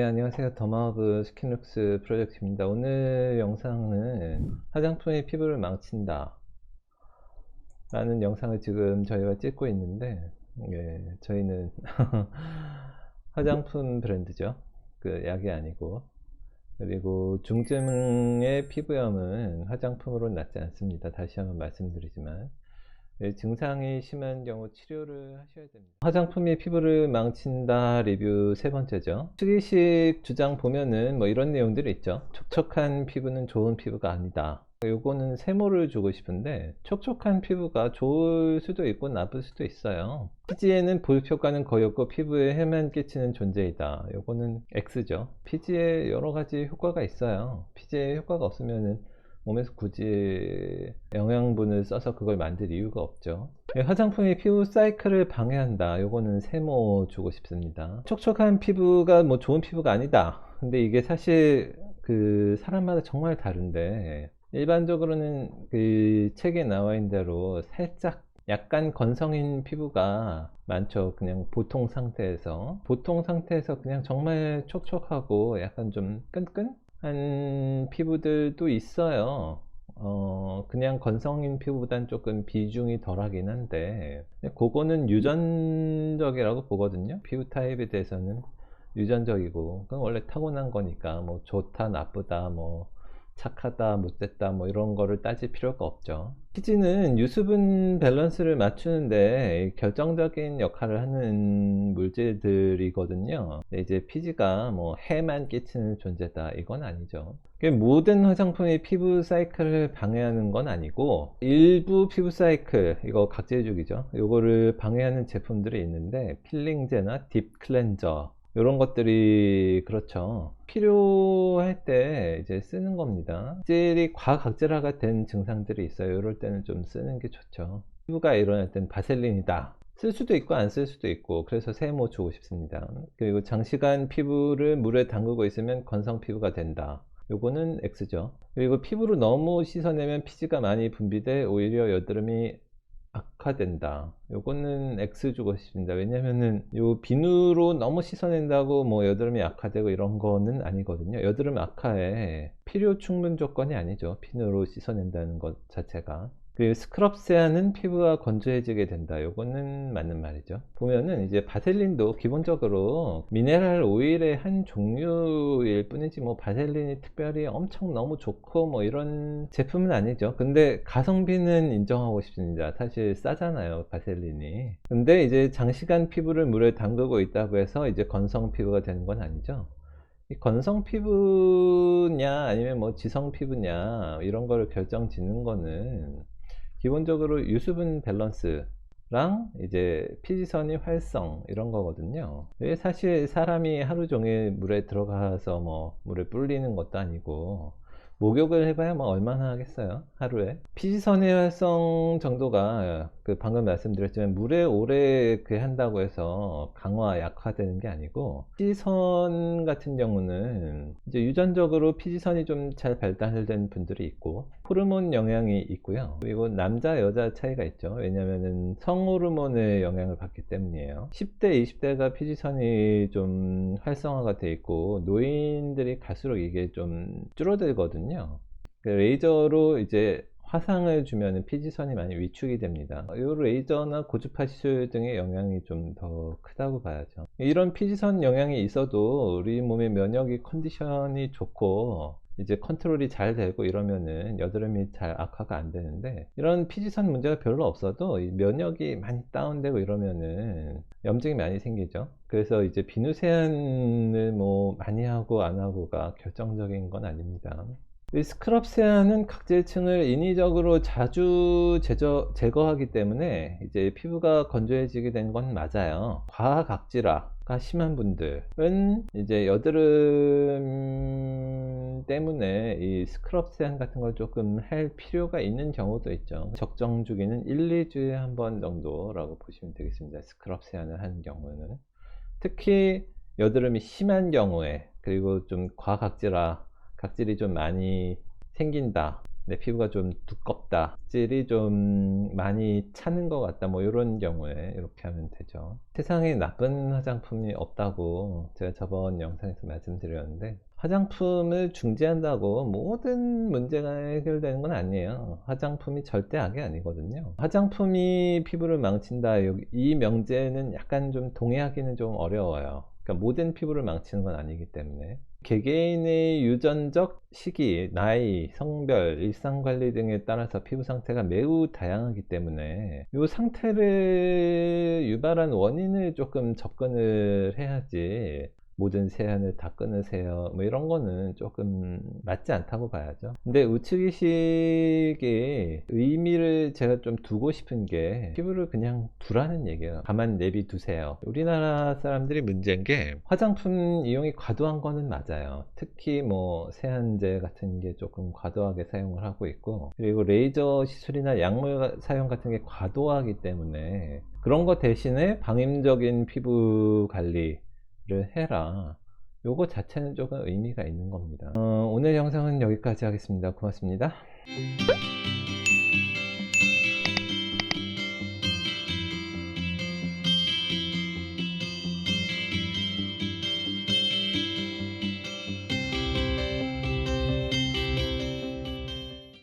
안녕하세요. 더마우브 스킨룩스 프로젝트입니다. 오늘 영상은 화장품이 피부를 망친다 라는 영상을 지금 저희가 찍고 있는데, 저희는 화장품 브랜드죠. 그 약이 아니고. 그리고 중증의 피부염은 화장품으로 낫지 않습니다. 다시 한번 말씀드리지만, 증상이 심한 경우 치료를 하셔야 됩니다. 화장품이 피부를 망친다 리뷰 세 번째죠. 수기식 주장 보면은 뭐 이런 내용들이 있죠. 촉촉한 피부는 좋은 피부가 아니다. 요거는 세모를 주고 싶은데, 촉촉한 피부가 좋을 수도 있고 나쁠 수도 있어요. 피지에는 보습 효과는 거의 없고 피부에 해만 끼치는 존재이다. 요거는 X죠. 피지에 여러 가지 효과가 있어요. 피지에 효과가 없으면은 몸에서 굳이 영양분을 써서 그걸 만들 이유가 없죠. 화장품이 피부 사이클을 방해한다. 요거는 세모 주고 싶습니다. 촉촉한 피부가 뭐 좋은 피부가 아니다. 근데 이게 사실 그 사람마다 정말 다른데, 일반적으로는 그 책에 나와 있는 대로 살짝 약간 건성인 피부가 많죠. 그냥 보통 상태에서 그냥 정말 촉촉하고 약간 좀 끈끈한 피부들도 있어요. 그냥 건성인 피부보단 조금 비중이 덜하긴 한데, 그거는 유전적이라고 보거든요. 피부 타입에 대해서는 유전적이고, 그건 원래 타고난 거니까 뭐 좋다 나쁘다 뭐 착하다 못됐다 뭐 이런 거를 따질 필요가 없죠. 피지는 유수분 밸런스를 맞추는데 결정적인 역할을 하는 물질들이거든요. 근데 이제 피지가 뭐 해만 끼치는 존재다, 이건 아니죠. 모든 화장품이 피부 사이클을 방해하는 건 아니고, 일부 피부 사이클, 이거 각질죽이죠. 이거를 방해하는 제품들이 있는데, 필링제나 딥 클렌저 이런 것들이 그렇죠. 필요할 때 이제 쓰는 겁니다. 각질이 과각질화가 된 증상들이 있어요. 이럴 때는 좀 쓰는 게 좋죠. 피부가 일어날 땐 바셀린이다. 쓸 수도 있고 안 쓸 수도 있고, 그래서 세모 주고 싶습니다. 그리고 장시간 피부를 물에 담그고 있으면 건성 피부가 된다. 요거는 X죠. 그리고 피부로 너무 씻어내면 피지가 많이 분비돼 오히려 여드름이 악화된다. 요거는 X 주고 싶습니다. 왜냐면은 요 비누로 너무 씻어낸다고 뭐 여드름이 악화되고 이런 거는 아니거든요. 여드름 악화에 필요 충분 조건이 아니죠. 비누로 씻어낸다는 것 자체가. 그리고 스크럽 세안은 피부가 건조해지게 된다. 요거는 맞는 말이죠. 보면은 이제 바셀린도 기본적으로 미네랄 오일의 한 종류일 뿐이지 뭐 바셀린이 특별히 엄청 너무 좋고 뭐 이런 제품은 아니죠. 근데 가성비는 인정하고 싶습니다. 사실 싸잖아요, 바셀린이. 근데 이제 장시간 피부를 물에 담그고 있다고 해서 이제 건성 피부가 되는 건 아니죠. 이 건성 피부냐 아니면 뭐 지성 피부냐 이런 거를 결정 짓는 거는 기본적으로 유수분 밸런스랑 이제 피지선이 활성 이런 거거든요. 이게 사실 사람이 하루 종일 물에 들어가서 뭐 물을 불리는 것도 아니고, 목욕을 해봐야 뭐 얼마나 하겠어요, 하루에. 피지선의 활성 정도가 그 방금 말씀드렸지만 물에 오래 그 한다고 해서 강화 약화되는 게 아니고, 피지선 같은 경우는 이제 유전적으로 피지선이 좀 잘 발달된 분들이 있고 호르몬 영향이 있고요. 그리고 남자 여자 차이가 있죠. 왜냐면은 성호르몬의 영향을 받기 때문이에요. 10대 20대가 피지선이 좀 활성화가 돼 있고, 노인들이 갈수록 이게 좀 줄어들거든요. 레이저로 이제 화상을 주면 피지선이 많이 위축이 됩니다. 이 레이저나 고주파 시술 등의 영향이 좀 더 크다고 봐야죠. 이런 피지선 영향이 있어도 우리 몸의 면역이 컨디션이 좋고 이제 컨트롤이 잘 되고 이러면은 여드름이 잘 악화가 안 되는데, 이런 피지선 문제가 별로 없어도 이 면역이 많이 다운되고 이러면은 염증이 많이 생기죠. 그래서 이제 비누 세안을 뭐 많이 하고 안 하고가 결정적인 건 아닙니다. 이 스크럽 세안은 각질층을 인위적으로 자주 제거하기 때문에 이제 피부가 건조해지게 된 건 맞아요. 과각질화가 심한 분들은 이제 여드름 때문에 이 스크럽 세안 같은 걸 조금 할 필요가 있는 경우도 있죠. 적정 주기는 1, 2주에 한 번 정도라고 보시면 되겠습니다. 스크럽 세안을 하는 경우는. 특히 여드름이 심한 경우에, 그리고 좀 각질이 좀 많이 생긴다 내 피부가 좀 두껍다, 찔이 좀 많이 차는 것 같다, 뭐 이런 경우에 이렇게 하면 되죠. 세상에 나쁜 화장품이 없다고 제가 저번 영상에서 말씀드렸는데, 화장품을 중지한다고 모든 문제가 해결되는 건 아니에요. 화장품이 절대 악이 아니거든요. 화장품이 피부를 망친다, 이 명제는 약간 좀 동의하기는 좀 어려워요. 그러니까 모든 피부를 망치는 건 아니기 때문에. 개개인의 유전적 시기, 나이, 성별, 일상관리 등에 따라서 피부 상태가 매우 다양하기 때문에 이 상태를 유발한 원인을 조금 접근을 해야지, 모든 세안을 다 끊으세요, 뭐 이런 거는 조금 맞지 않다고 봐야죠. 근데 우측이식의 의미를 제가 좀 두고 싶은 게, 피부를 그냥 두라는 얘기예요. 가만 내비 두세요. 우리나라 사람들이 문제인 게, 화장품 이용이 과도한 거는 맞아요. 특히 뭐 세안제 같은 게 조금 과도하게 사용을 하고 있고, 그리고 레이저 시술이나 약물 사용 같은 게 과도하기 때문에, 그런 거 대신에 방임적인 피부 관리 를 해라, 요거 자체는 조금 의미가 있는 겁니다. 오늘 영상은 여기까지 하겠습니다. 고맙습니다.